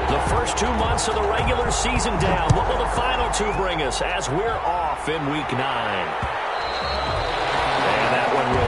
The first 2 months of the regular season down. What will the final 2 bring us as we're off in Week 9? And that one will.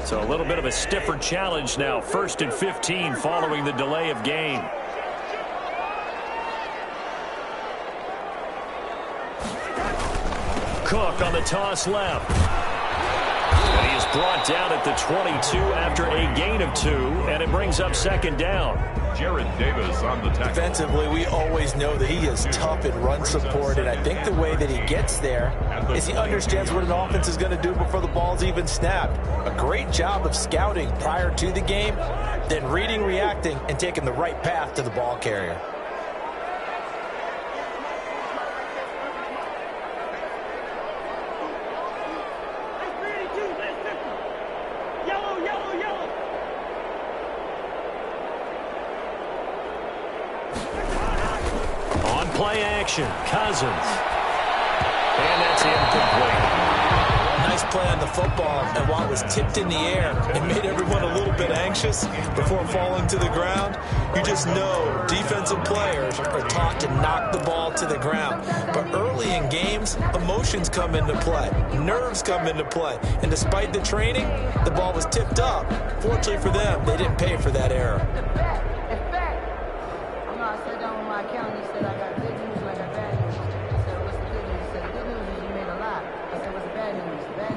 So a little bit of a stiffer challenge now. 1st and 15 following the delay of game. Cook on the toss left. And he is brought down at the 22 after a gain of 2, and it brings up 2nd down. Jared Davis on the tackle. Defensively, we always know that he is tough in run support, and I think the way that he gets there is he understands what an offense is going to do before the ball's even snapped. A great job of scouting prior to the game, then reading, reacting, and taking the right path to the ball carrier. Play action, Cousins. And that's incomplete. Nice play on the football, and while it was tipped in the air, it made everyone a little bit anxious before falling to the ground. You just know defensive players are taught to knock the ball to the ground. But early in games, emotions come into play. Nerves come into play. And despite the training, the ball was tipped up. Fortunately for them, they didn't pay for that error.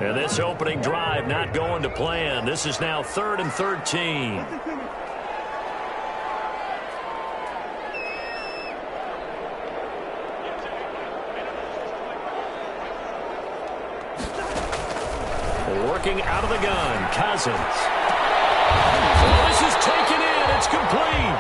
And this opening drive not going to plan. This is now 3rd and 13. Working out of the gun, Cousins. Oh, this is taken in. It's complete.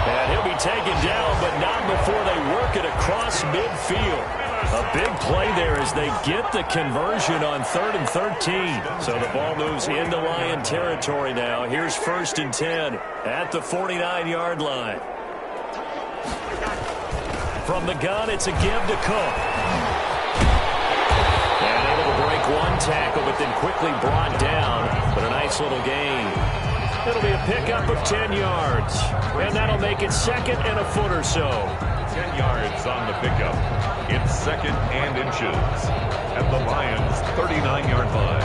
And he'll be taken down, but not before they work it across midfield. A big play there as they get the conversion on 3rd and 13. So the ball moves into Lion territory now. Here's 1st and 10 at the 49-yard line. From the gun, it's a give to Cook. And able to break one tackle, but then quickly brought down. But a nice little gain. It'll be a pickup of 10 yards. And that'll make it 2nd and a foot or so. 10 yards on the pickup. It's 2nd and inches at the Lions' 39-yard line.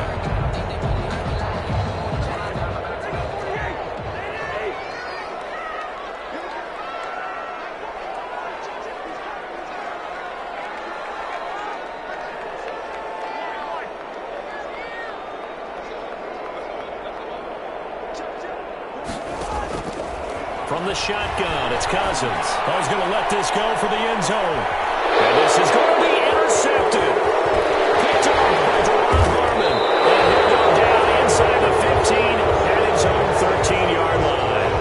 From the shotgun, it's Cousins. He's going to let this go for the end zone. And this is going to be intercepted. Picked up by Jerron Harmon. And he'll go down inside the 15 at his own 13-yard line.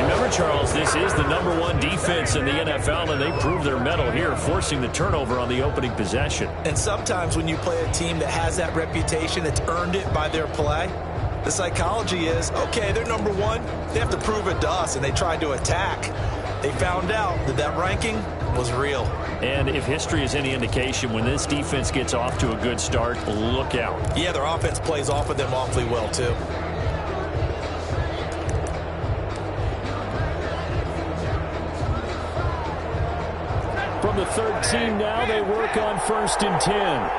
Remember, Charles, this is the #1 defense in the NFL, and they proved their mettle here, forcing the turnover on the opening possession. And sometimes when you play a team that has that reputation, that's earned it by their play, the psychology is, okay, they're #1. They have to prove it to us, and they tried to attack. They found out that that ranking was real. And if history is any indication, when this defense gets off to a good start, look out. Yeah, their offense plays off of them awfully well, too. From the 13 now, they work on 1st and 10.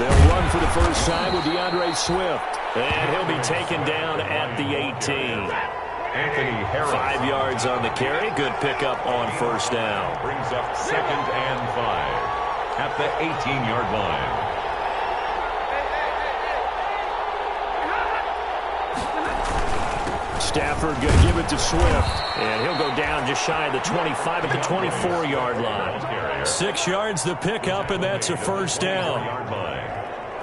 They'll run for the first time with DeAndre Swift. And he'll be taken down at the 18. Anthony Harris. 5 yards on the carry. Good pickup on first down. Brings up 2nd and 5 at the 18-yard line. Stafford going to give it to Swift. And he'll go down just shy of the 25 at the 24-yard line. 6 yards the pickup, and that's a first down.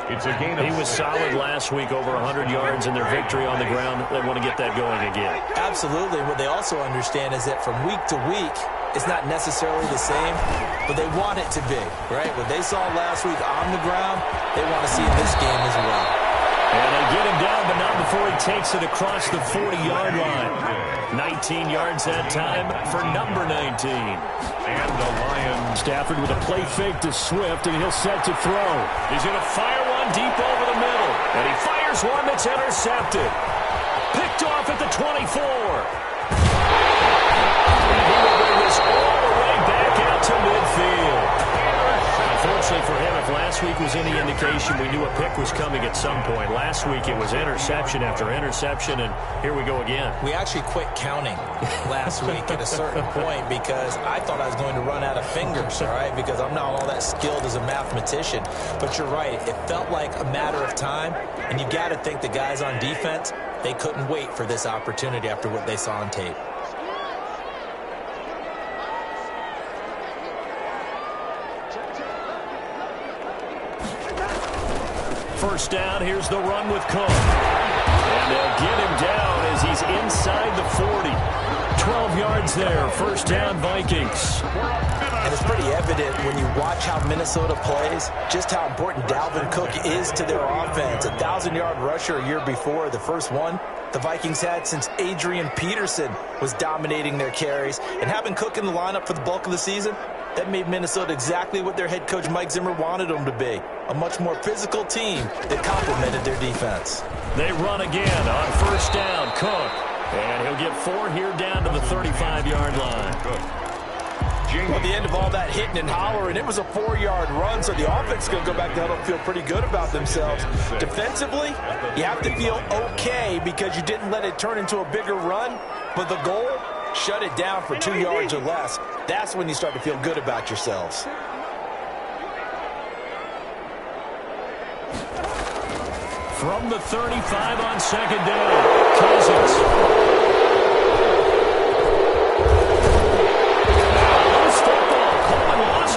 It's a gain of He was solid last week, over 100 yards in their victory on the ground. They want to get that going again. Absolutely. What they also understand is that from week to week, it's not necessarily the same, but they want it to be, right? What they saw last week on the ground, they want to see in this game as well. And they get him down, but not before he takes it across the 40-yard line. 19 yards that time for number 19. And the Lions. Stafford with a play fake to Swift, and he'll set to throw. He's going to fire one deep over the middle. And he fires one that's intercepted. Picked off at the 24. And he will bring this all the way back out to midfield. Unfortunately for him, if last week was any indication, we knew a pick was coming at some point. Last week it was interception after interception, and here we go again. We actually quit counting last week at a certain point because I thought I was going to run out of fingers, all right, because I'm not all that skilled as a mathematician. But you're right. It felt like a matter of time, and you got to think the guys on defense, they couldn't wait for this opportunity after what they saw on tape. First down, here's the run with Cook. And they'll get him down as he's inside the 40. 12 yards there, first down Vikings. And it's pretty evident when you watch how Minnesota plays, just how important Dalvin Cook is to their offense. A 1,000-yard rusher a year before, the first one the Vikings had since Adrian Peterson was dominating their carries. And having Cook in the lineup for the bulk of the season, that made Minnesota exactly what their head coach Mike Zimmer wanted them to be. A much more physical team that complemented their defense. They run again on first down, Cook. And he'll get 4 here down to the 35-yard line. At the end of all that hitting and hollering, it was a 4-yard run, so the offense is going to go back down and feel pretty good about themselves. Defensively, you have to feel okay because you didn't let it turn into a bigger run, but the goal, shut it down for 2 yards or less. That's when you start to feel good about yourselves. From the 35 on second down, Cousins.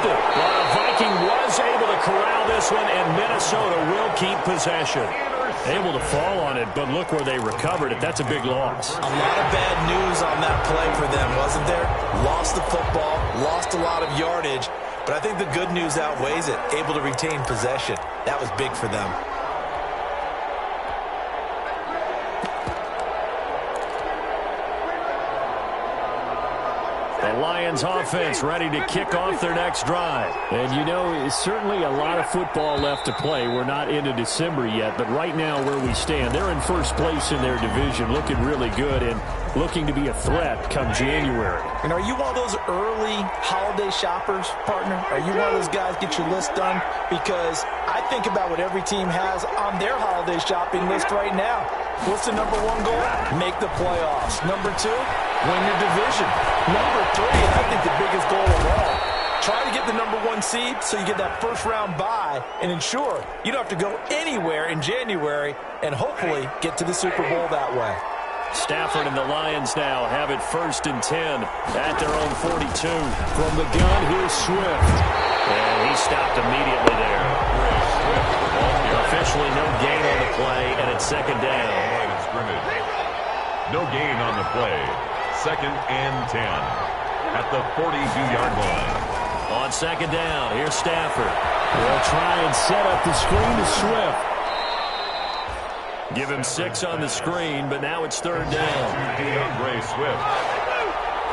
But a Viking was able to corral this one, and Minnesota will keep possession. Able to fall on it, but look where they recovered it. That's a big loss. A lot of bad news on that play for them, wasn't there? Lost the football, lost a lot of yardage, but I think the good news outweighs it. Able to retain possession. That was big for them. The Lions offense ready to kick off their next drive. And you know, it's certainly a lot of football left to play. We're not into December yet, but right now where we stand, they're in first place in their division, looking really good and looking to be a threat come January. And are you one of those early holiday shoppers, partner? Are you one of those guys get your list done? Because I think about what every team has on their holiday shopping list right now. What's the number one goal? Make the playoffs. Number 2, win your division. Number 3, and I think the biggest goal of all, try to get the number 1 seed so you get that first round bye and ensure you don't have to go anywhere in January and hopefully get to the Super Bowl that way. Stafford and the Lions now have it 1st and 10 at their own 42. From the gun, here's Swift. And he stopped immediately there. Officially no gain on the play, and it's second down. No gain on the play. 2nd and 10 at the 42-yard line. On second down, here's Stafford. They'll try and set up the screen to Swift. Give him 6 on the screen, but now it's 3rd down. DeAndre Swift.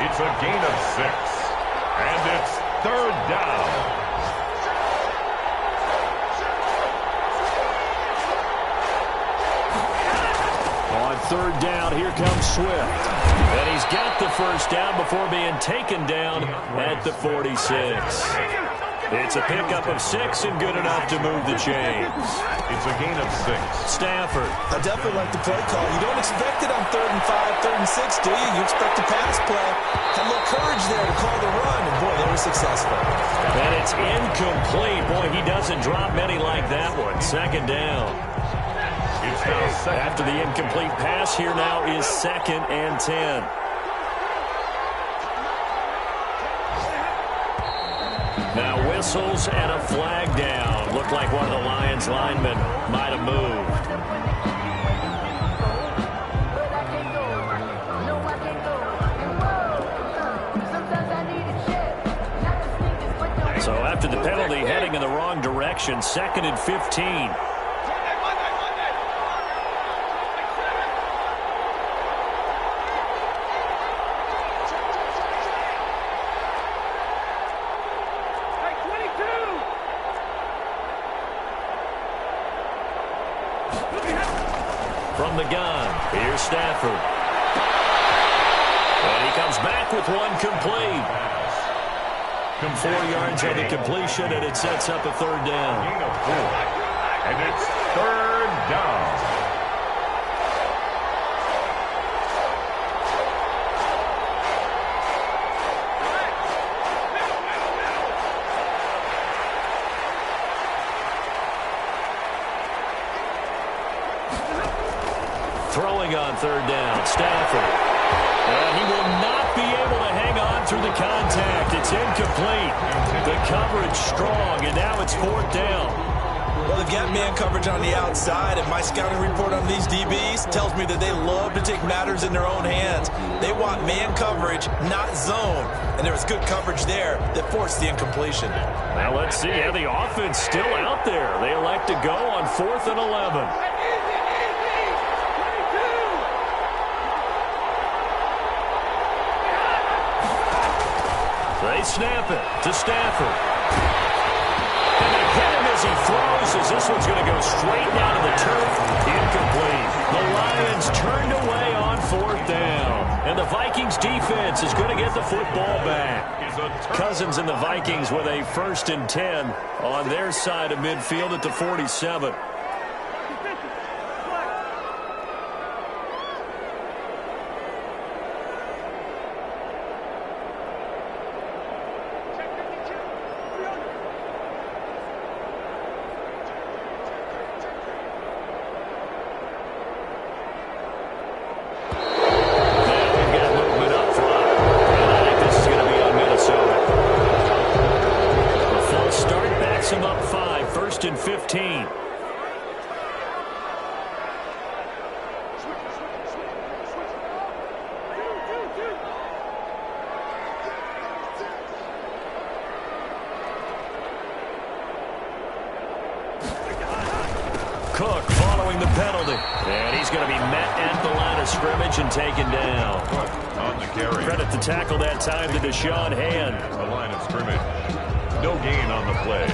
It's a gain of 6, and it's 3rd down. On 3rd down, here comes Swift. And he's got the first down before being taken down at the 46. It's a pickup of 6 and good enough to move the chains. It's a gain of 6. Stafford. I definitely like the play call. You don't expect it on 3rd and 5, 3rd and 6, do you? You expect a pass play. Had a little courage there to call the run, and boy, they were successful. And it's incomplete. Boy, he doesn't drop many like that one. 2nd down. It's now 2nd. After the incomplete pass, here now is 2nd and 10. Now whistles and a flag down. Looked like one of the Lions linemen might have moved. So after the penalty, heading in the wrong direction, 2nd and 15. From the gun, here's Stafford. And he comes back with one complete. 4 yards on the completion, and it sets up a 3rd down. Gain of 4. And it's 3rd down. Throwing on 3rd down, Stafford. And he will not be able to hang on through the contact. It's incomplete. The coverage strong, and now it's 4th down. Well, they've got man coverage on the outside, and my scouting report on these DBs tells me that they love to take matters in their own hands. They want man coverage, not zone. And there was good coverage there that forced the incompletion. Now let's see how the offense still out there. They elect to go on 4th and 11. They snap it to Stafford. And they hit him as he throws, as this one's going to go straight down to the turf. Incomplete. The Lions turned away on 4th down. And the Vikings defense is going to get the football back. Cousins and the Vikings with a 1st and 10 on their side of midfield at the 47. Him up 5, 1st and 15. Cook following the penalty. And he's going to be met at the line of scrimmage and taken down. On the carry. Credit the tackle that time to Deshaun Hand. The line of scrimmage. No gain on the play.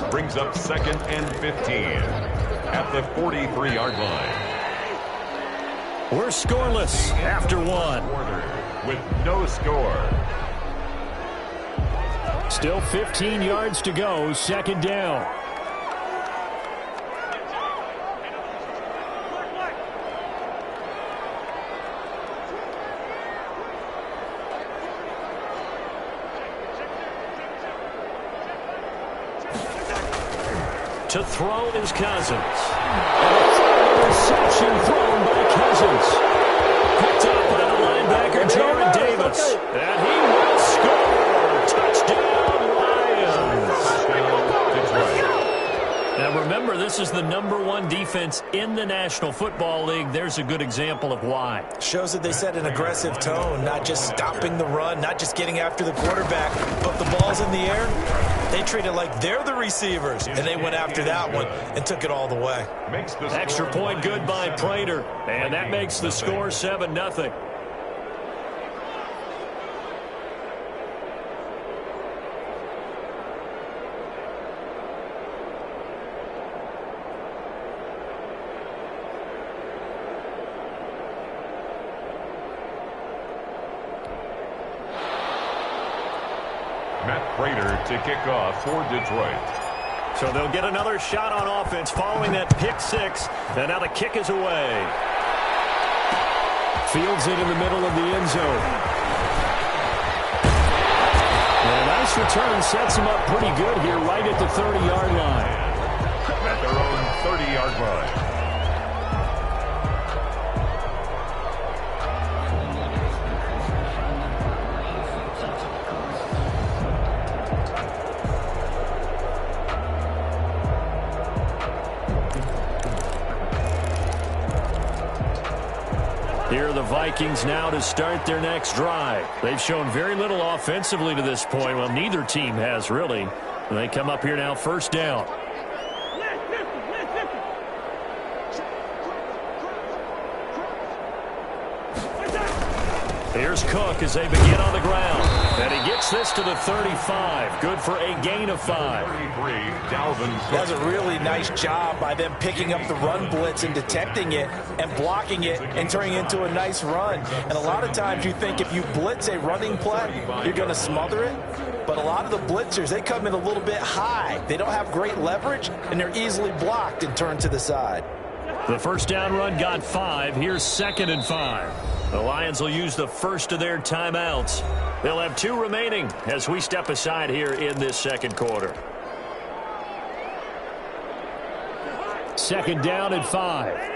Brings up 2nd and 15 at the 43-yard line. We're scoreless after 1. With no score. Still 15 yards to go, 2nd down. To throw is Cousins. Interception thrown by Cousins. Picked up by the linebacker, Jordan Davis. And he will score. Touchdown, Lions. Now remember, this is the #1 defense in the National Football League. There's a good example of why. Shows that they set an aggressive tone, not just stopping the run, not just getting after the quarterback, but the ball's in the air. They treat it like they're the receivers, and they went after that one and took it all the way. Extra point good by Prater, and that makes the score 7-0. Matt Prater to kick off for Detroit. So they'll get another shot on offense following that pick six. And now the kick is away. Fields it in the middle of the end zone. And a nice return sets him up pretty good here right at the 30-yard line. At their own 30-yard line. Here are the Vikings now to start their next drive. They've shown very little offensively to this point. Well, neither team has, really. And they come up here now, first down. Here's Cook as they begin on the ground. And he gets this to the 35. Good for a gain of 5. 33, Dalvin. That's a really nice job by them picking up the run blitz and detecting it and blocking it and turning it into a nice run. And a lot of times you think if you blitz a running play, you're going to smother it. But a lot of the blitzers, they come in a little bit high. They don't have great leverage, and they're easily blocked and turned to the side. The first down run got 5. Here's 2nd and 5. The Lions will use the first of their timeouts. They'll have 2 remaining as we step aside here in this second quarter. 2nd down and 5.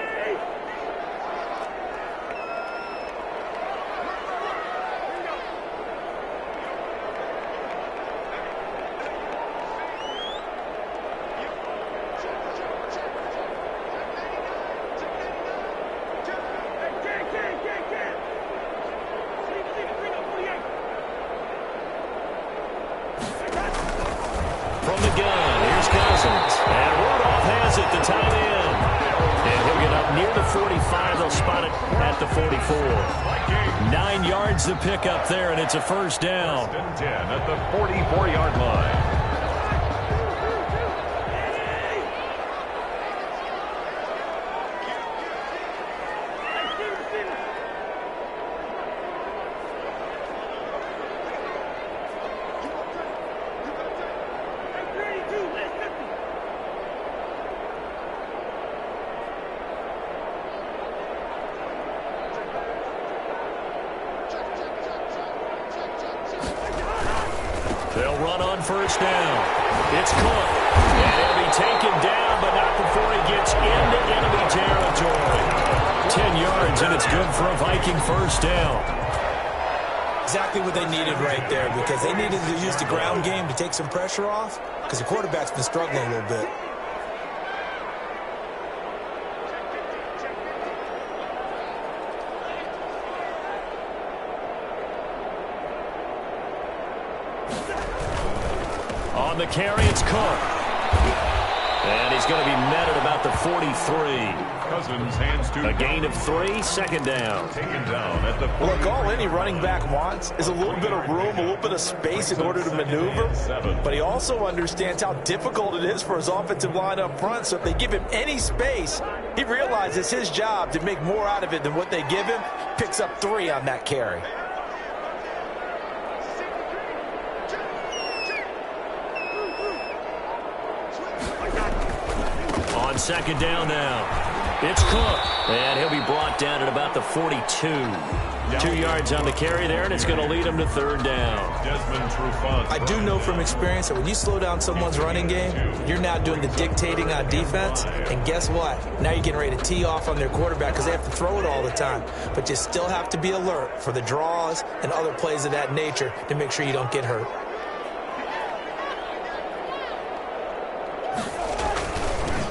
From the gun, here's Cousins. And Rudolph has it, the tight end. And he'll get up near the 45. They'll spot it at the 44. 9 yards to pick up there, and it's a first down. 10 at the 44-yard line. They'll run on first down. It's Cook. And he'll be taken down, but not before he gets into enemy territory. 10 yards, and it's good for a Viking first down. Exactly what they needed right there, because they needed to use the ground game to take some pressure off, because the quarterback's been struggling a little bit. On the carry, it's Cook. And he's going to be met at about the 43. Cousins hands to a gain of 3, 2nd down. Taken down at the 40. Look, all any running back wants is a little bit of room, a little bit of space in order to maneuver. But he also understands how difficult it is for his offensive line up front. So if they give him any space, he realizes his job to make more out of it than what they give him. Picks up 3 on that carry. On 2nd down now. It's Cook. And he'll be brought down at about the 42. 2 yards on the carry there, and it's going to lead him to 3rd down. I do know from experience that when you slow down someone's running game, you're now doing the dictating on defense. And guess what? Now you're getting ready to tee off on their quarterback because they have to throw it all the time. But you still have to be alert for the draws and other plays of that nature to make sure you don't get hurt.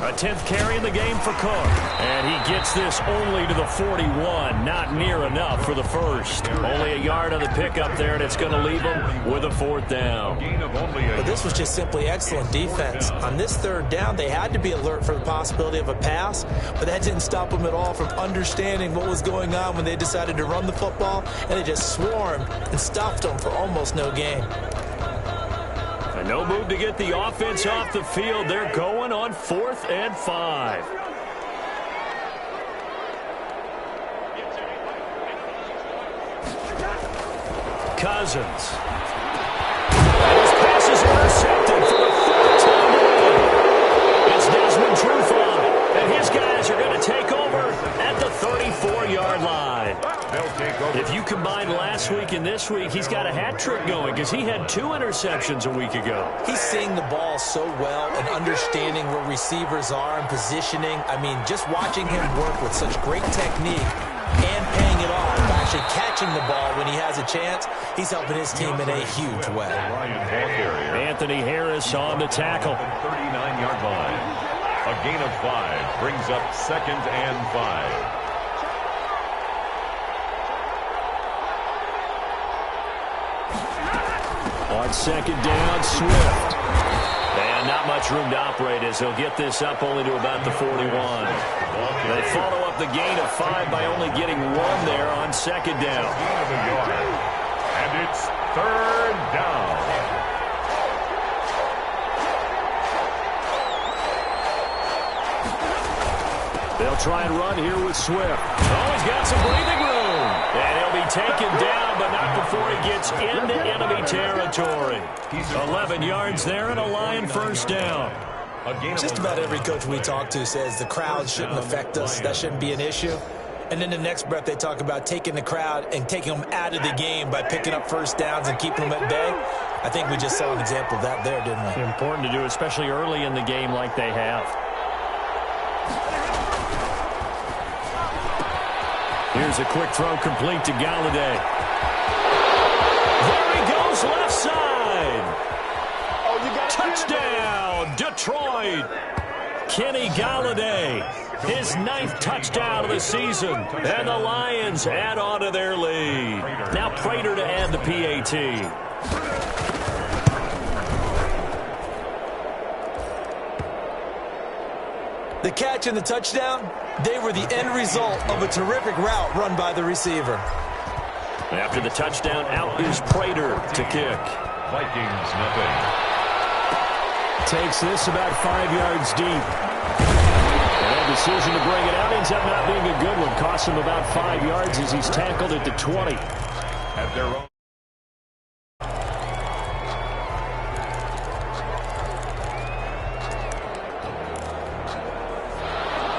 A 10th carry in the game for Cook. And he gets this only to the 41. Not near enough for the first. Only a yard on the pickup there, and it's going to leave him with a 4th down. But this was just simply excellent defense. On this 3rd down, they had to be alert for the possibility of a pass, but that didn't stop them at all from understanding what was going on when they decided to run the football, and they just swarmed and stuffed them for almost no gain. And no move to get the offense off the field. They're going on 4th and 5. Cousins. And his pass is intercepted for the fourth time today. It's Desmond Trufant, and his guys are going to take over at the 34-yard line. If you combine last week and this week, he's got a hat trick going because he had 2 interceptions a week ago. He's seeing the ball so well and understanding where receivers are and positioning. I mean, just watching him work with such great technique and paying it off, actually catching the ball when he has a chance, he's helping his team in a huge way. Anthony Harris on the tackle. 39-yard line. A gain of 5 brings up 2nd and 5. On second down, Swift. And not much room to operate as he'll get this up only to about the 41. They follow up the gain of 5 by only getting 1 there on second down. And it's 3rd down. They'll try and run here with Swift. Oh, he's got some breathing room. And he'll be taken down, but not before he gets into enemy territory. 11 yards there and a Lion first down. Just about every coach we talk to says the crowd shouldn't affect us. That shouldn't be an issue. And then the next breath they talk about taking the crowd and taking them out of the game by picking up first downs and keeping them at bay. I think we just saw an example of that there, didn't we? Important to do, especially early in the game like they have. Here's a quick throw complete to Galladay. There he goes left side. Touchdown, Detroit. Kenny Galladay, his 9th touchdown of the season. And the Lions add on to their lead. Now Prater to add the PAT. The catch and the touchdown, they were the end result of a terrific route run by the receiver. After the touchdown, out is Prater to kick. Vikings, nothing. Takes this about 5 yards deep. And that decision to bring it out ends up not being a good one. Costs him about 5 yards as he's tackled at the 20. At their own.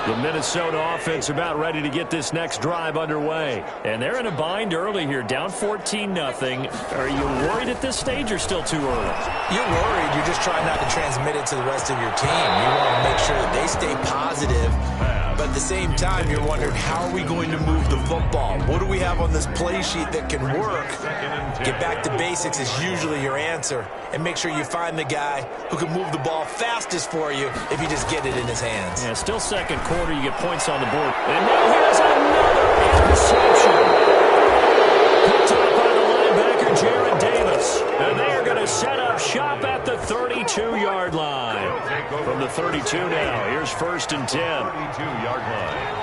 The Minnesota offense about ready to get this next drive underway. And they're in a bind early here, down 14-0. Are you worried at this stage or still too early? You're worried. You're just trying not to transmit it to the rest of your team. You want to make sure that they stay positive. But at the same time, you're wondering, how are we going to move the football? What do we have on this play sheet that can work? Get back to basics is usually your answer. And make sure you find the guy who can move the ball fastest for you if you just get it in his hands. Yeah, still second quarter, you get points on the board. And now here's another interception. Picked up by the linebacker, Jared Davis. And they are going to set up shop at the 32-yard line. From the 32 now, here's 1st and 10. 32-yard line.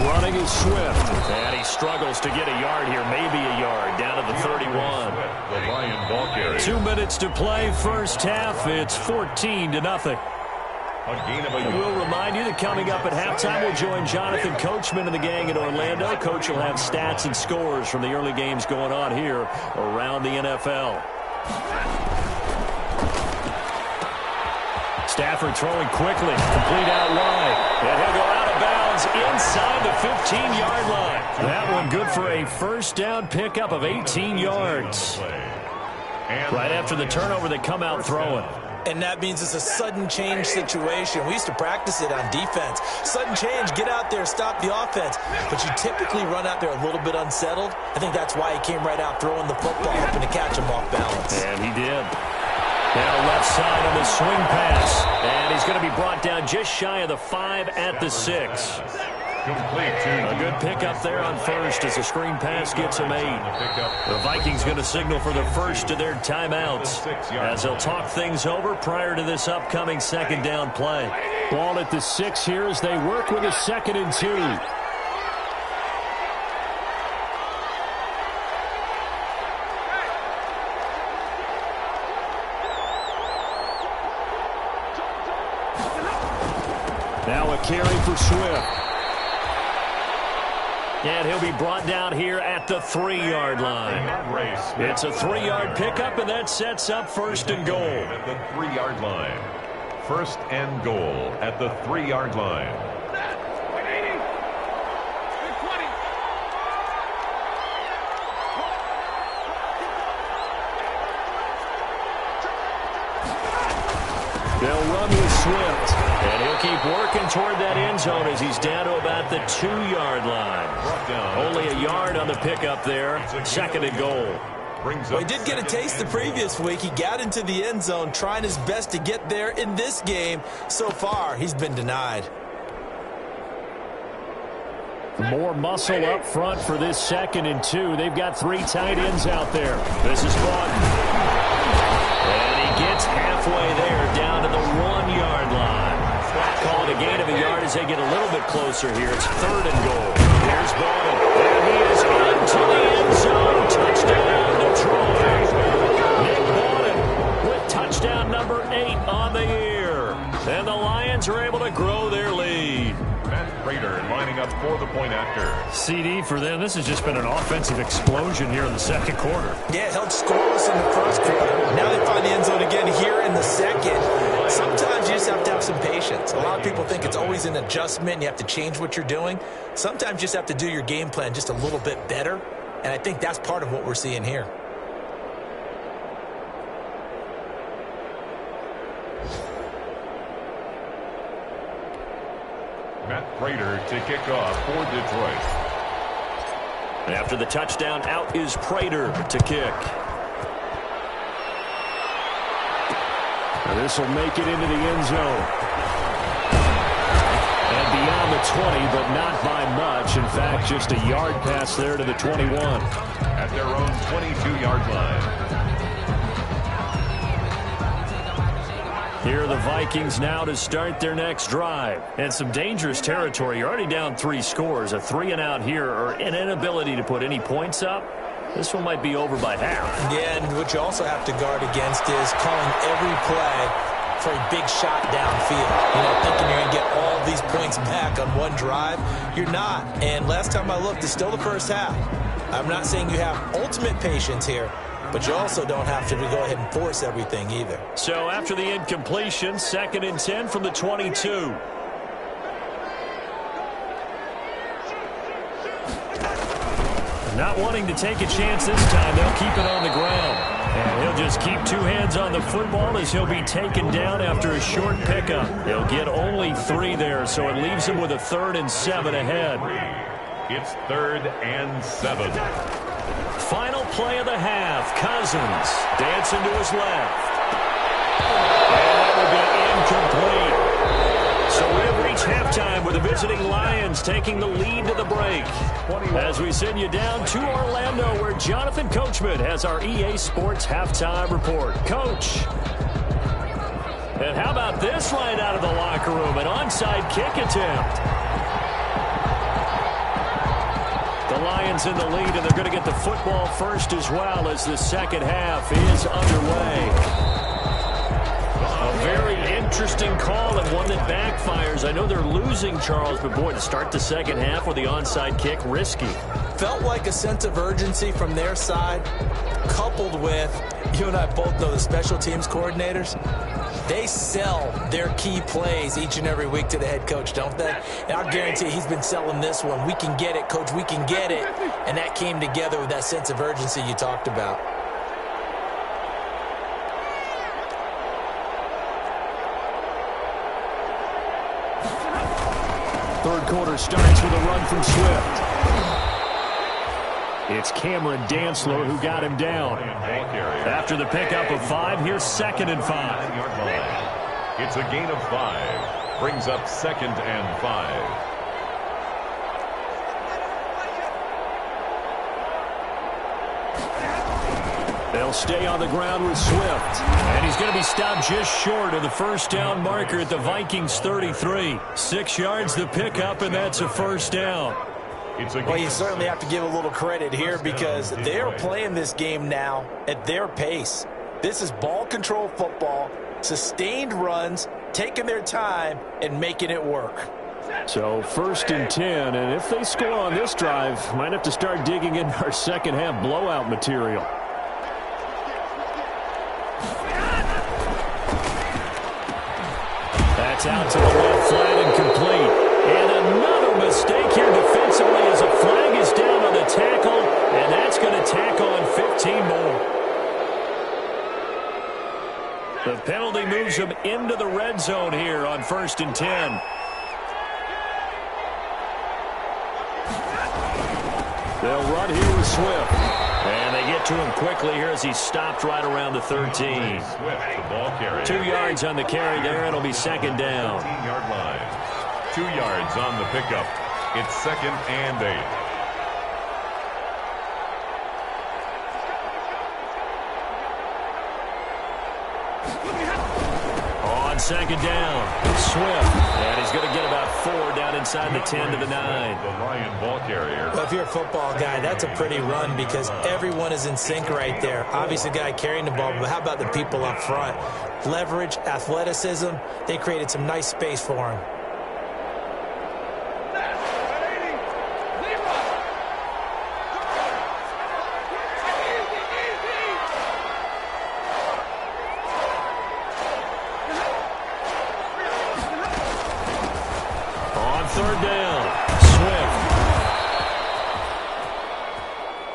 Running is Swift. And he struggles to get a yard here, maybe a yard, down to the 31. The Lion ball carrier. 2 minutes to play, first half. It's 14-0. A gain of a yard. We'll remind you that coming up at halftime, we'll join Jonathan Coachman and the gang in Orlando. Coach will have stats and scores from the early games going on here around the NFL. Stafford throwing quickly, complete out wide. And he'll go out of bounds inside the 15-yard line. That one good for a first down pickup of 18 yards. Right after the turnover, they come out throwing. And that means it's a sudden change situation. We used to practice it on defense. Sudden change, get out there, stop the offense. But you typically run out there a little bit unsettled. I think that's why he came right out throwing the football, hoping to catch him off balance. And he did. Now left side on the swing pass. And he's going to be brought down just shy of the 5 at the 6. A good pickup there on first as the screen pass gets him 8. The Vikings going to signal for the first of their timeouts as they'll talk things over prior to this upcoming second down play. Ball at the 6 here as they work with a 2nd and 2. Now a carry for Swift. And he'll be brought down here at the 3-yard line. It's a 3-yard pickup, and that sets up first and goal. At the 3-yard line. First and goal at the 3-yard line. They'll run with Swift, and he'll keep working toward that end zone as he's down to about the 2-yard line. Only a yard on the pickup there. Second and goal. Well, he did get a taste the previous week. He got into the end zone trying his best to get there in this game. So far, he's been denied. More muscle up front for this 2nd and 2. They've got 3 tight ends out there. This is Vaughn. And he gets halfway there, down to the 1-yard line. Called a gain of a yard as they get a little bit closer here. It's 3rd and goal. Here's Vaughn. And he is into the end zone. Touchdown, Detroit. Nick Vaughn with touchdown number 8 on the year. And the Lions are able to grow their lead. Matt Prater lining up for the point after. CD for them. This has just been an offensive explosion here in the 2nd quarter. Yeah, held scoreless in the 1st quarter. Now they find the end zone again here in the 2nd. Sometimes you just have to have some patience. A lot of people think it's always an adjustment. You have to change what you're doing. Sometimes you just have to do your game plan just a little bit better. And I think that's part of what we're seeing here. Matt Prater to kick off for Detroit. After the touchdown, out is Prater to kick. Now this will make it into the end zone. And beyond the 20, but not by much. In fact, just a yard pass there to the 21. At their own 22-yard line. Here are the Vikings now to start their next drive. And some dangerous territory. You're already down 3 scores. A 3-and-out here, or an inability to put any points up. This one might be over by half. Yeah, and what you also have to guard against is calling every play for a big shot downfield. You know, thinking you're going to get all these points back on one drive. You're not. And last time I looked, it's still the first half. I'm not saying you have ultimate patience here, but you also don't have to go ahead and force everything either. So after the incompletion, 2nd and 10 from the 22. Not wanting to take a chance this time, they'll keep it on the ground. And he'll just keep 2 hands on the football as he'll be taken down after a short pickup. He'll get only 3 there, so it leaves him with a 3rd and 7 ahead. It's 3rd and 7. Final play of the half. Cousins dancing to his left. And that will be incomplete. So we have reached halftime with the visiting Lions taking the lead to the break. As we send you down to Orlando, where Jonathan Coachman has our EA Sports halftime report. Coach. And how about this right out of the locker room? An onside kick attempt. The Lions in the lead, and they're going to get the football first as well as the 2nd half is underway. A very interesting call and one that backfires. I know they're losing, Charles, but boy, to start the 2nd half with the onside kick, risky. Felt like a sense of urgency from their side, coupled with, you and I both know the special teams coordinators. They sell their key plays each and every week to the head coach, don't they? And I guarantee he's been selling this one. We can get it, coach, we can get it. And that came together with that sense of urgency you talked about. Third quarter starts with a run from Swift. It's Cameron Dantzler who got him down. After the pickup of 5, here's 2nd and 5. It's a gain of 5. Brings up 2nd and 5. They'll stay on the ground with Swift. And he's going to be stopped just short of the first down marker at the Vikings 33. 6 yards the pickup, and that's a first down. Well, you certainly have to give a little credit here because they're playing this game now at their pace. This is ball control football, sustained runs, taking their time, and making it work. So 1st and 10, and if they score on this drive, might have to start digging in our second half blowout material. That's out to the left, flat and complete. And another mistake here defensively as a flag is down on the tackle, and that's going to tack on 15 more. The penalty moves them into the red zone here on 1st and 10. They'll run here with Swift. And they get to him quickly here as he's stopped right around the 13. Swift, the ball carrier. 2 yards on the carry there, and it'll be 2nd down. 15-yard line. 2 yards on the pickup. It's 2nd and 8. On 2nd down, Swift. And he's going to get about 4 down inside the 10 to the 9. The Lion ball carrier. Well, if you're a football guy, that's a pretty run because everyone is in sync right there. Obviously, the guy carrying the ball, but how about the people up front? Leverage, athleticism, they created some nice space for him. On 3rd down, Swift.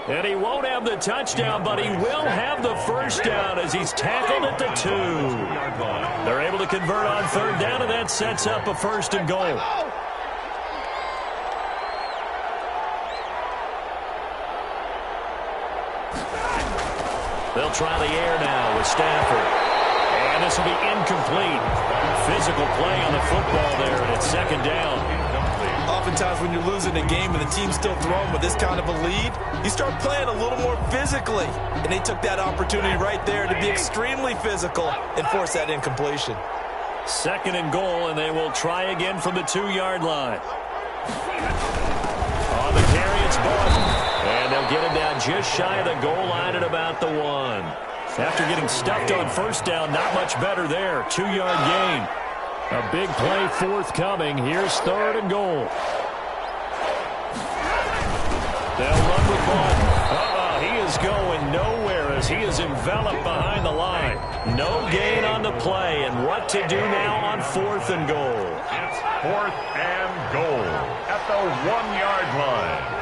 And he won't have the touchdown, but he will have the 1st down as he's tackled at the 2. They're able to convert on 3rd down, and that sets up a 1st and goal. They'll try the air now with Stafford. And this will be incomplete. Physical play on the football there, and it's 2nd down. Oftentimes when you're losing a game and the team's still throwing with this kind of a lead, you start playing a little more physically. And they took that opportunity right there to be extremely physical and force that incompletion. 2nd and goal, and they will try again from the 2-yard line. On the carry, it's Barton. And they'll get him down just shy of the goal line at about the 1. After getting stuffed on 1st down, not much better there. 2-yard gain. A big play forthcoming. Here's 3rd and goal. They'll run with Barton. He is going nowhere as he is enveloped behind the line. No gain on the play, and what to do now on 4th and goal. It's 4th and goal at the 1-yard line.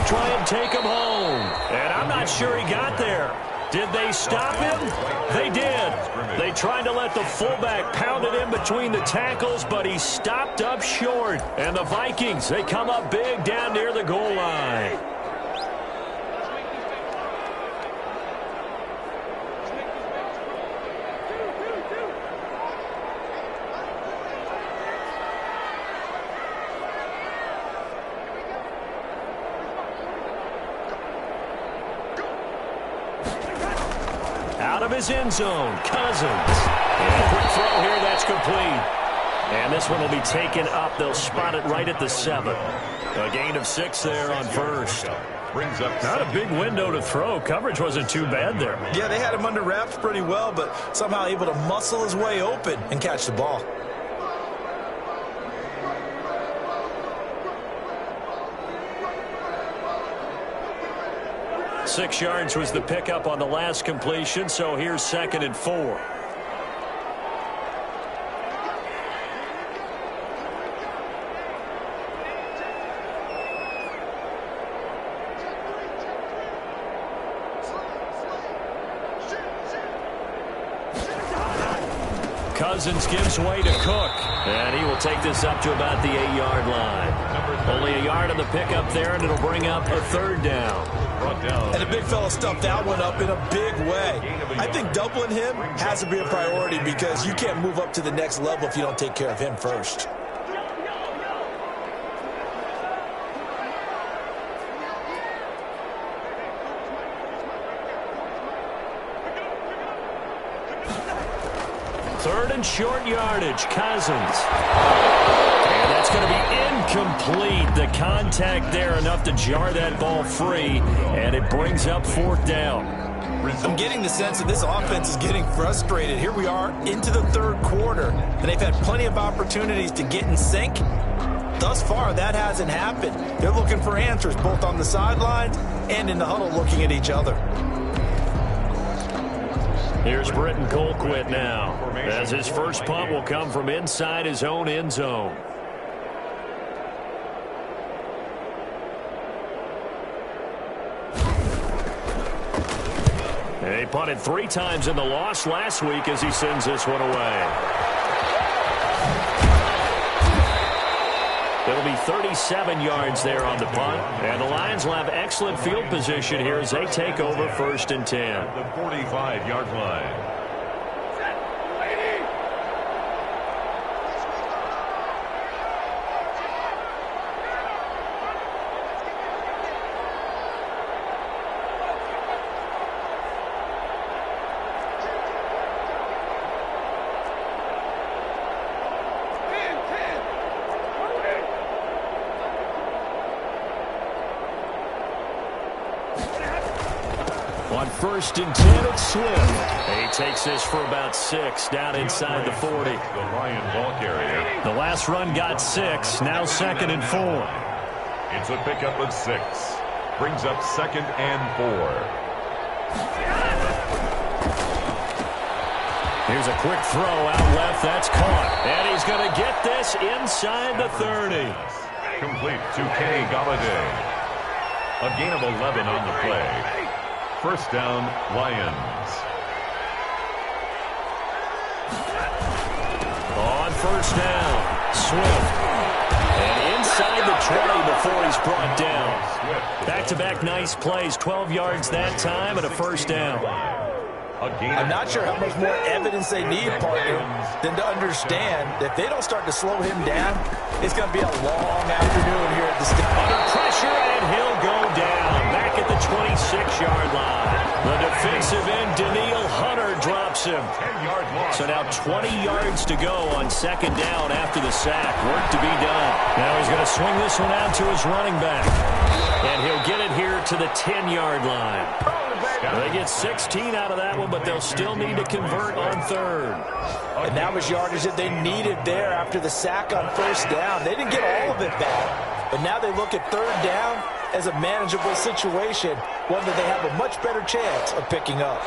Try and take him home. And I'm not sure he got there. Did they stop him? They did. They tried to let the fullback pound it in between the tackles, but he stopped up short. And the Vikings, they come up big down near the goal line. Out of his end zone, Cousins. And a quick throw here, that's complete. And this one will be taken up. They'll spot it right at the 7. A gain of 6 there on 1st. Brings up not a big window to throw. Coverage wasn't too bad there. Yeah, they had him under wraps pretty well, but somehow able to muscle his way open and catch the ball. Six yards was the pickup on the last completion, so here's 2nd and 4. Cousins gives way to Cook, and he will take this up to about the 8-yard line. Only a yard on the pickup there, and it'll bring up a 3rd down. And the big fella stuffed that one up in a big way. I think doubling him has to be a priority because you can't move up to the next level if you don't take care of him first. Third and short yardage, Cousins. And that's going to be incomplete. The contact there enough to jar that ball free, and it brings up fourth down. I'm getting the sense that this offense is getting frustrated. Here we are into the third quarter, and they've had plenty of opportunities to get in sync. Thus far, that hasn't happened. They're looking for answers both on the sidelines and in the huddle looking at each other. Here's Britton Colquitt now, as his first punt will come from inside his own end zone. And he punted 3 times in the loss last week as he sends this one away. It'll be 37 yards there on the punt. And the Lions will have excellent field position here as they take over 1st and 10. The 45-yard line. On 1st and 10, it's Swift. He takes this for about 6 down inside the 40. The Lion ball carrier. The last run got 6, now 2nd and 4. It's a pickup of 6. Brings up 2nd and 4. Here's a quick throw out left. That's caught. And he's going to get this inside the 30. Complete to Kenny Golladay. A gain of 11 on the play. First down, Lions. On 1st down, Swift. And inside the 20 before he's brought down. Back-to-back nice plays, 12 yards that time and a 1st down. I'm not sure how much more evidence they need, partner, than to understand that if they don't start to slow him down, it's going to be a long afternoon here at the stadium. Under pressure, and he'll go down back at the 26-yard line. The defensive end, Daniil Hunter, drops him. 10-yard loss. So now 20 yards to go on 2nd down after the sack. Work to be done. Now he's going to swing this one out to his running back. And he'll get it here to the 10-yard line. They get 16 out of that one, but they'll still need to convert on 3rd. And that was yardage that they needed there after the sack on 1st down. They didn't get all of it back, but now they look at 3rd down as a manageable situation, one that they have a much better chance of picking up.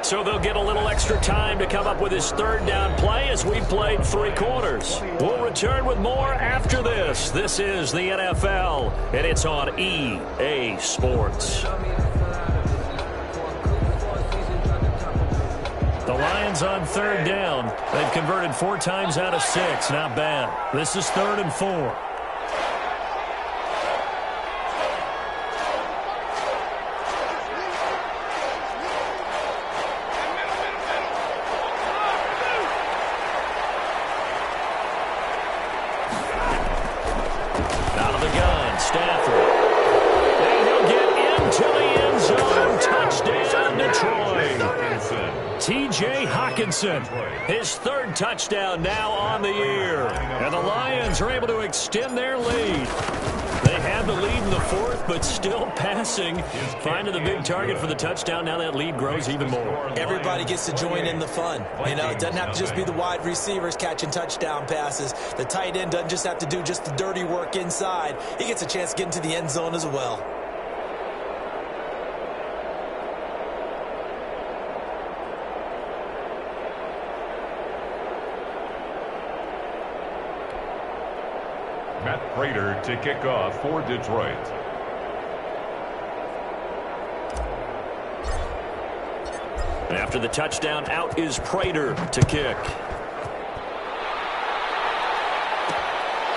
So they'll get a little extra time to come up with his 3rd down play as we played 3 quarters. We'll return with more after this. This is the NFL, and it's on EA Sports. The Lions on 3rd down. They've converted 4 times out of 6. Not bad. This is 3rd and 4. His 3rd touchdown now on the year. And the Lions are able to extend their lead. They had the lead in the 4th, but still passing. Finding the big target for the touchdown. Now that lead grows even more. Everybody gets to join in the fun. You know, it doesn't have to just be the wide receivers catching touchdown passes. The tight end doesn't just have to do just the dirty work inside. He gets a chance to get into the end zone as well. Matt Prater to kick off for Detroit. And after the touchdown, out is Prater to kick.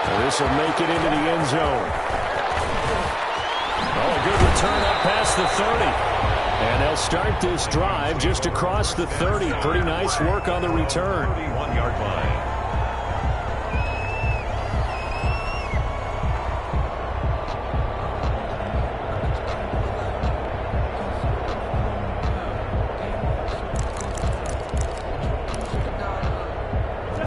And this will make it into the end zone. Oh, a good return up past the 30. And they'll start this drive just across the 30. Pretty nice work on the return. 31-yard line.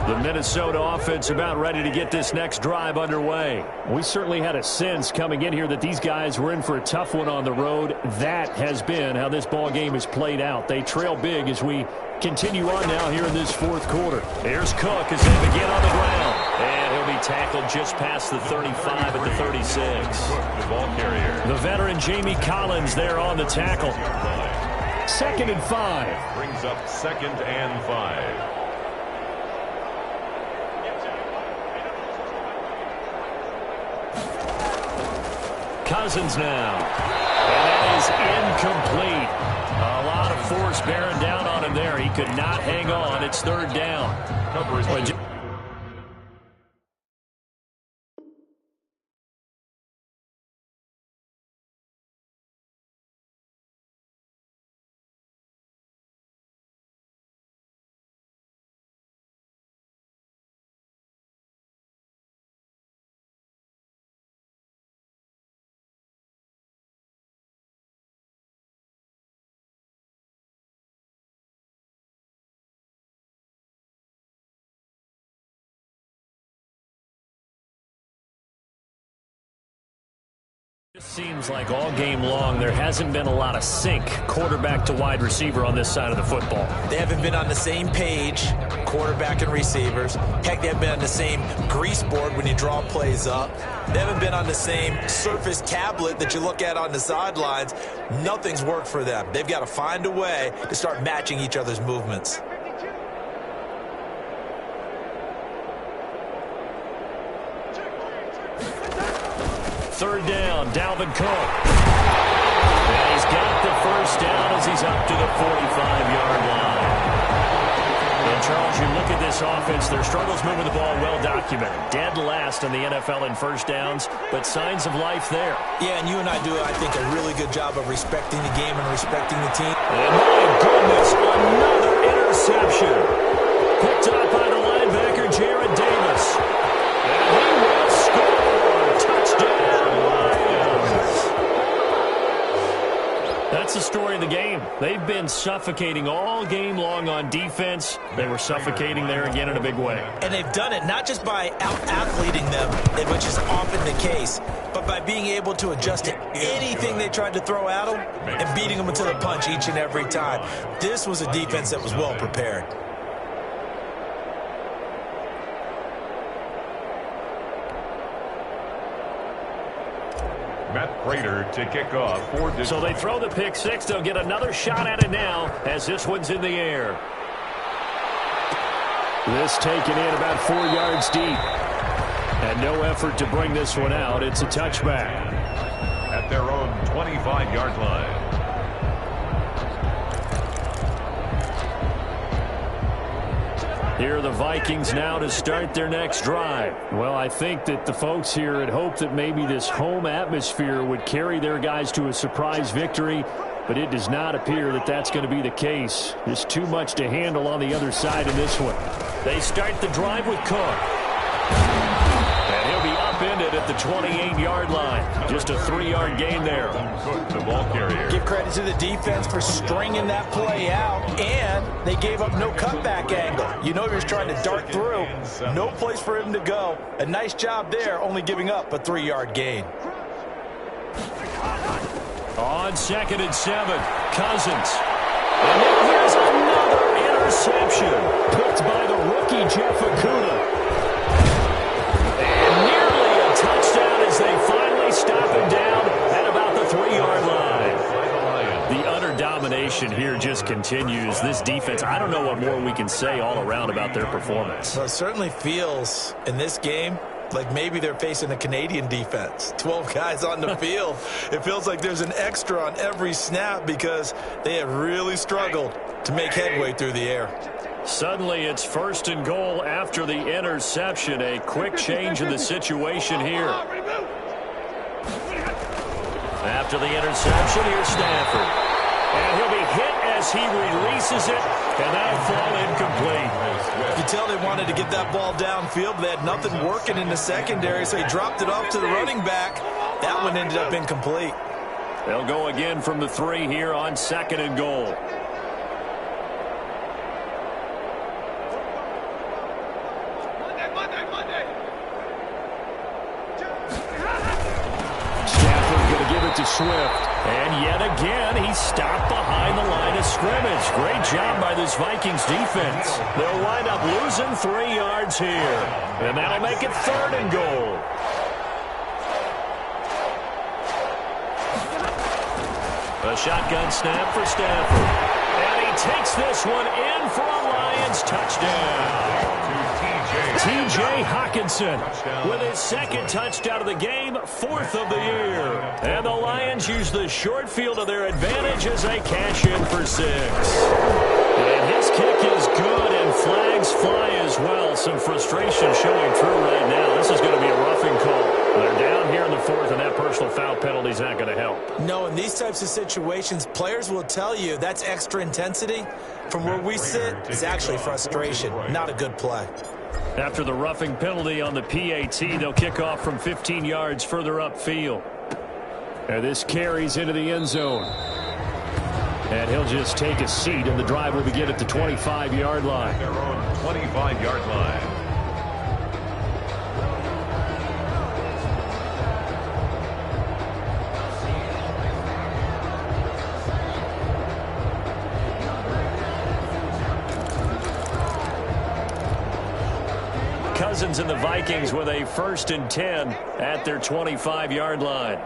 The Minnesota offense about ready to get this next drive underway. We certainly had a sense coming in here that these guys were in for a tough one on the road. That has been how this ball game has played out. They trail big as we continue on now here in this fourth quarter. Here's Cook as they begin on the ground. And he'll be tackled just past the 35 at the 36. The ball carrier. The veteran Jamie Collins there on the tackle. 2nd and 5. Brings up 2nd and 5. Cousins now. And that is incomplete. A lot of force bearing down on him there. He could not hang on. It's 3rd down. Coverage. It seems like all game long there hasn't been a lot of sync quarterback to wide receiver on this side of the football. They haven't been on the same page, quarterback and receivers. Heck, they haven't been on the same grease board when you draw plays up. They haven't been on the same Surface tablet that you look at on the sidelines. Nothing's worked for them. They've got to find a way to start matching each other's movements. Third down, Dalvin Cook. And he's got the first down as he's up to the 45-yard line. And Charles, you look at this offense, their struggles moving the ball well documented. Dead last in the NFL in first downs, but signs of life there. Yeah, and you and I do, I think, a really good job of respecting the game and respecting the team. And my goodness, another interception. Picked up by the linebacker, Jared Davis. And he will score. Touchdown, Lions. That's the story of the game. They've been suffocating all game long on defense. They were suffocating there again in a big way. And they've done it not just by out-athleting them, which is often the case, but by being able to adjust to anything they tried to throw at them and beating them into the punch each and every time. This was a defense that was well prepared. Matt Prater to kick off for this. So they throw the pick six. They'll get another shot at it now as this one's in the air. This taken in about 4 yards deep. And no effort to bring this one out. It's a touchback. At their own 25-yard line. Here are the Vikings now to start their next drive. Well, I think that the folks here had hoped that maybe this home atmosphere would carry their guys to a surprise victory, but it does not appear that that's going to be the case. There's too much to handle on the other side in this one. They start the drive with Cook. And he'll be upended at the 28-yard line. Just a 3-yard gain there. Cook, the ball carrier. Give credit to the defense for stringing that play out, and they gave up no cutback angle. You know he was trying to dart through. No place for him to go. A nice job there, only giving up a 3-yard gain. On 2nd and 7, Cousins. And now here's another interception. Picked by the rookie, Jeff Okudah. And nearly a touchdown as they finally stop him down at about the 3-yard line. The utter domination here just continues. This defense, I don't know what more we can say all around about their performance. Well, it certainly feels in this game like maybe they're facing a Canadian defense. 12 guys on the field. It feels like there's an extra on every snap because they have really struggled to make headway through the air. Suddenly it's 1st and goal after the interception. A quick change in the situation here. After the interception, here's Stafford. And he'll be hit as he releases it, and that'll fall incomplete. You can tell they wanted to get that ball downfield, but they had nothing working in the secondary, so he dropped it off to the running back. That one ended up incomplete. They'll go again from the 3 here on 2nd and goal. To Swift, and yet again he's stopped behind the line of scrimmage. Great job by this Vikings defense. They'll wind up losing 3 yards here, and that'll make it 3rd and goal. A shotgun snap for Stafford, and he takes this one in for a Lions touchdown. T.J. Hawkinson with his 2nd touchdown of the game, 4th of the year. And the Lions use the short field to their advantage as they cash in for 6. And his kick is good, and flags fly as well. Some frustration showing through right now. This is going to be a roughing call. They're down here in the 4th, and that personal foul penalty is not going to help. No, in these types of situations, players will tell you that's extra intensity. From where we sit, it's actually frustration. Not a good play. After the roughing penalty on the PAT, they'll kick off from 15 yards further upfield. And this carries into the end zone. And he'll just take a seat, and the drive will begin at the 25-yard line. Their own 25-yard line. Cousins and the Vikings with a 1st and 10 at their 25-yard line.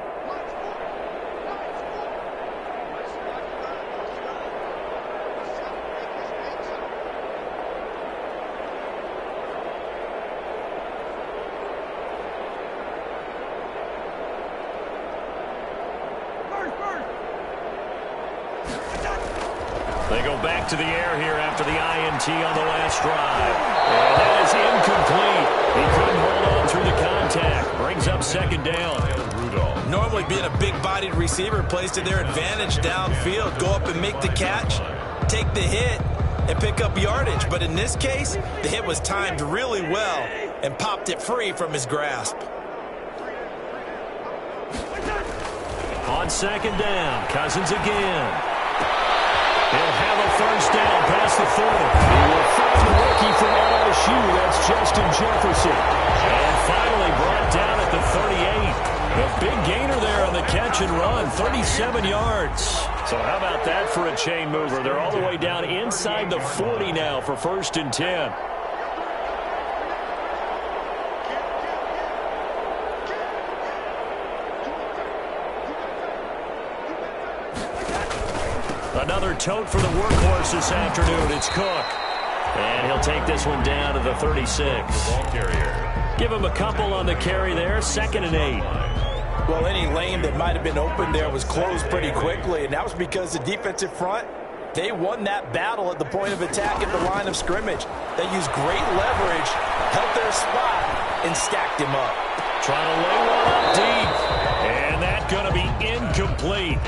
They go back to the air here after the INT on the last drive. And that is incomplete. He couldn't hold on through the contact. Brings up 2nd down. Normally being a big-bodied receiver plays to their advantage downfield. Go up and make the catch, take the hit, and pick up yardage. But in this case, the hit was timed really well and popped it free from his grasp. On 2nd down, Cousins again. He'll have a 1st down past the 30. He will find the rookie from LSU. That's Justin Jefferson. And finally brought down at the 38. A big gainer there on the catch and run, 37 yards. So how about that for a chain mover? They're all the way down inside the 40 now for 1st and 10. Another tote for the workhorse this afternoon. It's Cook. And he'll take this one down to the 36. Ball carrier. Give him a couple on the carry there. 2nd and 8. Well, any lane that might have been open there was closed pretty quickly, and that was because the defensive front, they won that battle at the point of attack at the line of scrimmage. They used great leverage, held their spot, and stacked him up. Trying to lay one up deep. And that's going to be incomplete.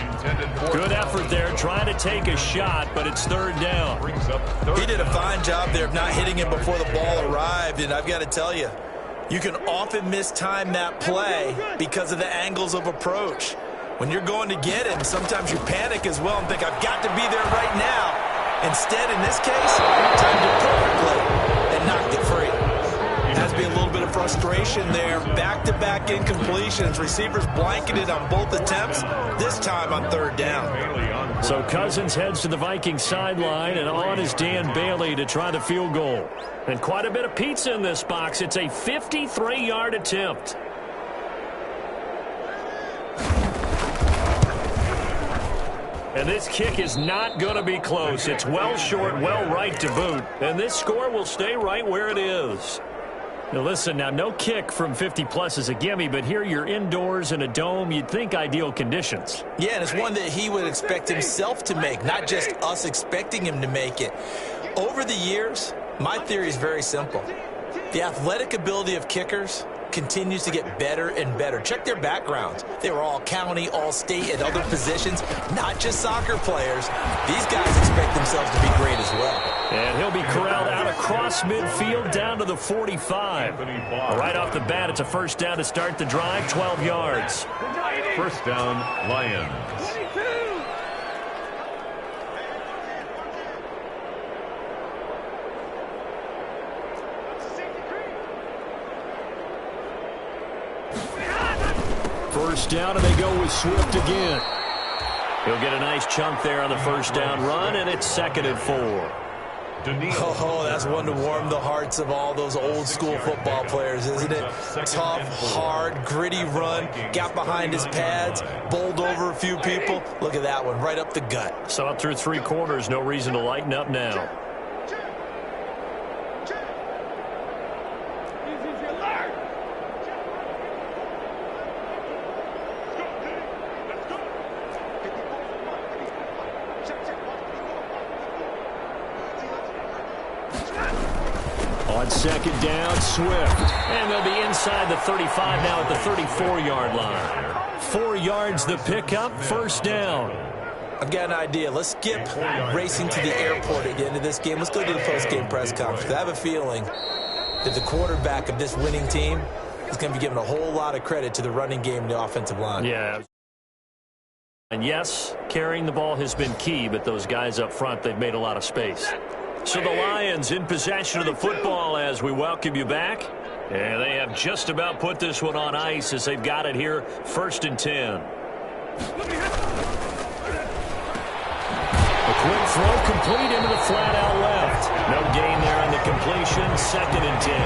Good effort there, trying to take a shot, but it's 3rd down. He did a fine job there of not hitting him before the ball arrived, and I've got to tell you, you can often mistime that play because of the angles of approach. When you're going to get him, sometimes you panic as well and think, I've got to be there right now. Instead, in this case, timed it perfectly and knocked it free. Has to be a little bit of frustration there. Back-to-back incompletions. Receivers blanketed on both attempts, this time on 3rd down. So Cousins heads to the Vikings sideline, and on is Dan Bailey to try the field goal. And quite a bit of pizza in this box. It's a 53-yard attempt. And this kick is not going to be close. It's well short, well right to boot. And this score will stay right where it is. Now listen, now no kick from 50-plus is a gimme, but here you're indoors in a dome. You'd think ideal conditions. Yeah, and it's one that he would expect himself to make, not just us expecting him to make it. Over the years, my theory is very simple. The athletic ability of kickers continues to get better and better. Check their backgrounds. They were all county, all state, at other positions, not just soccer players. These guys expect themselves to be great as well. And he'll be corralled out across midfield down to the 45. Right off the bat, it's a first down to start the drive, 12 yards. First down, Lions. First down, and they go with Swift again. He'll get a nice chunk there on the first down run, and it's 2nd and 4. Oh, that's one to warm the hearts of all those old-school football players, isn't it? Tough, hard, gritty run, got behind his pads, bowled over a few people. Look at that one, right up the gut. So up through 3 quarters, no reason to lighten up now. On 2nd down, Swift. And they'll be inside the 35 now at the 34-yard line. 4 yards the pickup, first down. I've got an idea. Let's skip racing to the airport at the end of this game. Let's go to the post-game press conference. I have a feeling that the quarterback of this winning team is going to be giving a whole lot of credit to the running game and the offensive line. Yeah. And yes, carrying the ball has been key, but those guys up front, they've made a lot of space. So the Lions in possession of the football as we welcome you back. And they have just about put this one on ice as they've got it here, 1st and 10. A quick throw complete into the flat out left. No gain there on the completion, 2nd and 10.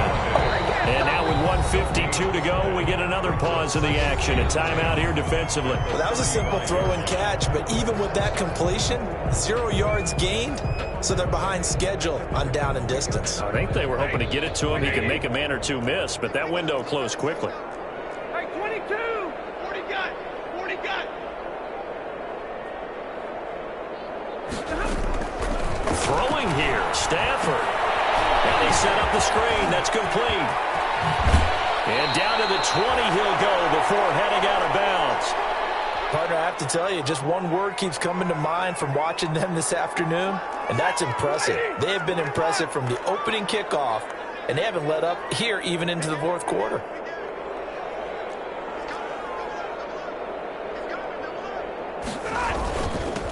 And now with 1:52 to go, we get another pause in the action. A timeout here defensively. Well, that was a simple throw and catch, but even with that completion, 0 yards gained, so they're behind schedule on down and distance. I think they were hoping to get it to him. He can make a man or two miss, but that window closed quickly. Hey, 22! 40 got! 40 got! Throwing here, Stafford. And they set up the screen. That's complete. And down to the 20 he'll go before heading out of bounds. Partner, I have to tell you, just one word keeps coming to mind from watching them this afternoon, and that's impressive. They have been impressive from the opening kickoff, and they haven't let up here even into the 4th quarter.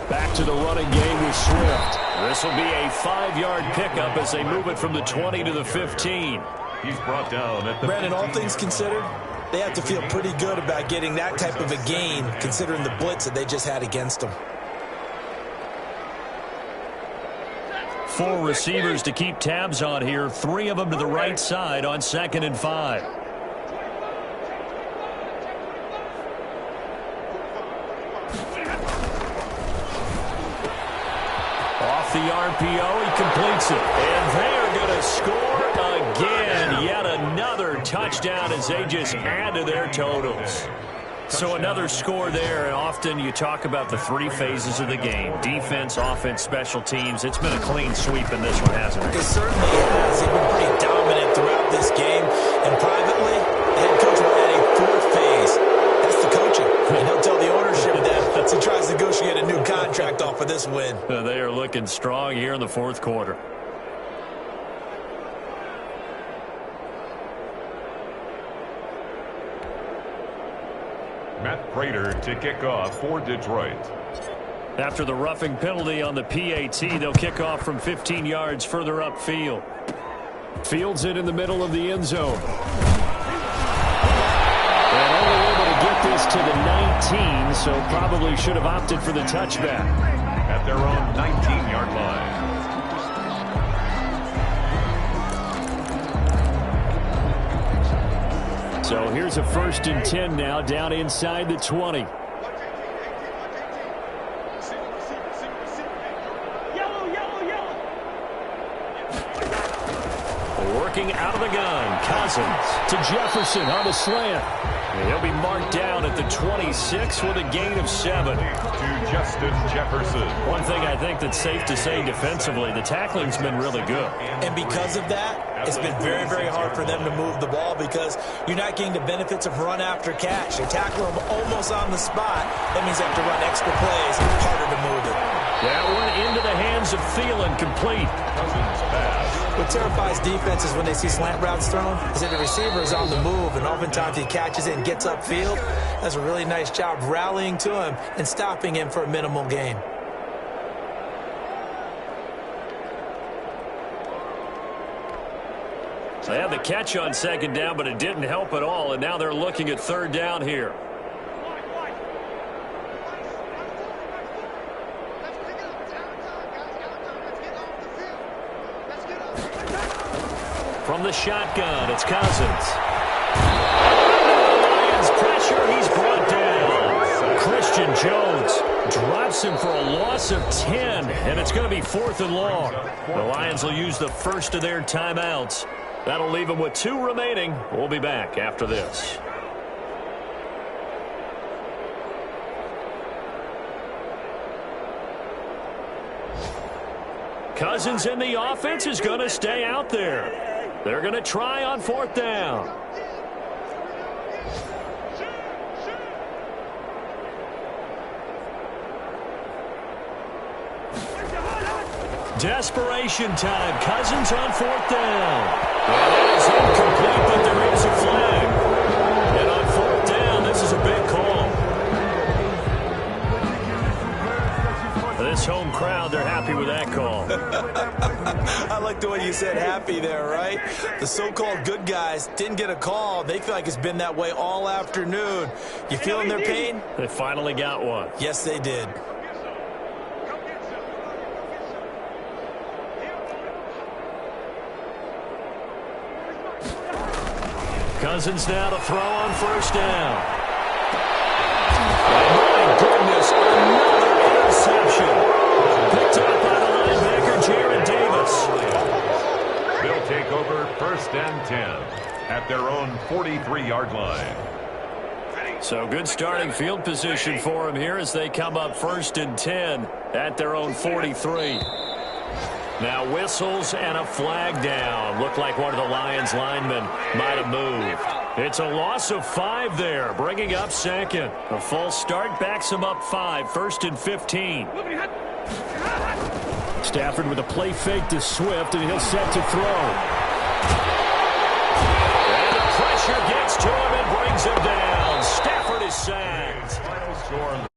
Back to the running game with Swift. This will be a 5-yard pickup as they move it from the 20 to the 15. He's brought down at the Brandon, all things considered, they have to feel pretty good about getting that type of a gain, considering the blitz that they just had against them. 4 receivers to keep tabs on here. 3 of them to the right side on 2nd and 5. Off the RPO, he completes it. And they're going to score again. Yet another touchdown as they just add to their totals. So another score there, and often you talk about the 3 phases of the game. Defense, offense, special teams. It's been a clean sweep in this one, hasn't it? It certainly has. They've been pretty dominant throughout this game. And privately, the head coach will add a 4th phase. That's the coaching. And he'll tell the ownership that as he tries to negotiate a new contract off of this win. They are looking strong here in the 4th quarter. Matt Prater to kick off for Detroit. After the roughing penalty on the PAT, they'll kick off from 15 yards further upfield. Fields it in the middle of the end zone. And only able to get this to the 19, so probably should have opted for the touchback. At their own 19-yard line. So here's a 1st and 10 now, down inside the 20. working out of the gun. Cousins to Jefferson on the slant. And he'll be marked down at the 26 with a gain of 7. To Justin Jefferson. One thing I think that's safe to say defensively, the tackling's been really good. And because of that, it's been very, very hard for them to move the ball because you're not getting the benefits of run after catch. They tackle them almost on the spot. That means they have to run extra plays, harder to move it. That one into the hands of Thielen, complete. Cousins pass. What terrifies defenses when they see slant routes thrown is that the receiver is on the move, and oftentimes he catches it and gets upfield. Does a really nice job rallying to him and stopping him for a minimal gain. They had the catch on second down, but it didn't help at all, and now they're looking at third down here. From the shotgun, it's Cousins. Lions pressure, he's brought down. Christian Jones drops him for a loss of 10, and it's going to be 4th and long. The Lions will use the first of their timeouts. That'll leave them with 2 remaining. We'll be back after this. Cousins in the offense is going to stay out there. They're going to try on 4th down. Desperation time. Cousins on 4th down. And that is incomplete, but there is a flag. And on 4th down, this is a big call. This home crowd, they're happy with that call. I like the way you said happy there, right? The so-called good guys didn't get a call. They feel like it's been that way all afternoon. You feeling their pain? They finally got one. Yes, they did. Cousins now to throw on 1st down. My goodness, another interception. Picked up by the linebacker, Jared Davis. They'll take over 1st and 10 at their own 43-yard line. So good starting field position for them here as they come up 1st and 10 at their own 43. Now whistles and a flag down. Looked like one of the Lions linemen might have moved. It's a loss of 5 there, bringing up 2nd. A false start backs him up 5, 1st and 15. Stafford with a play fake to Swift, and he'll set to throw. And the pressure gets to him and brings him down. Stafford is sacked. Final score.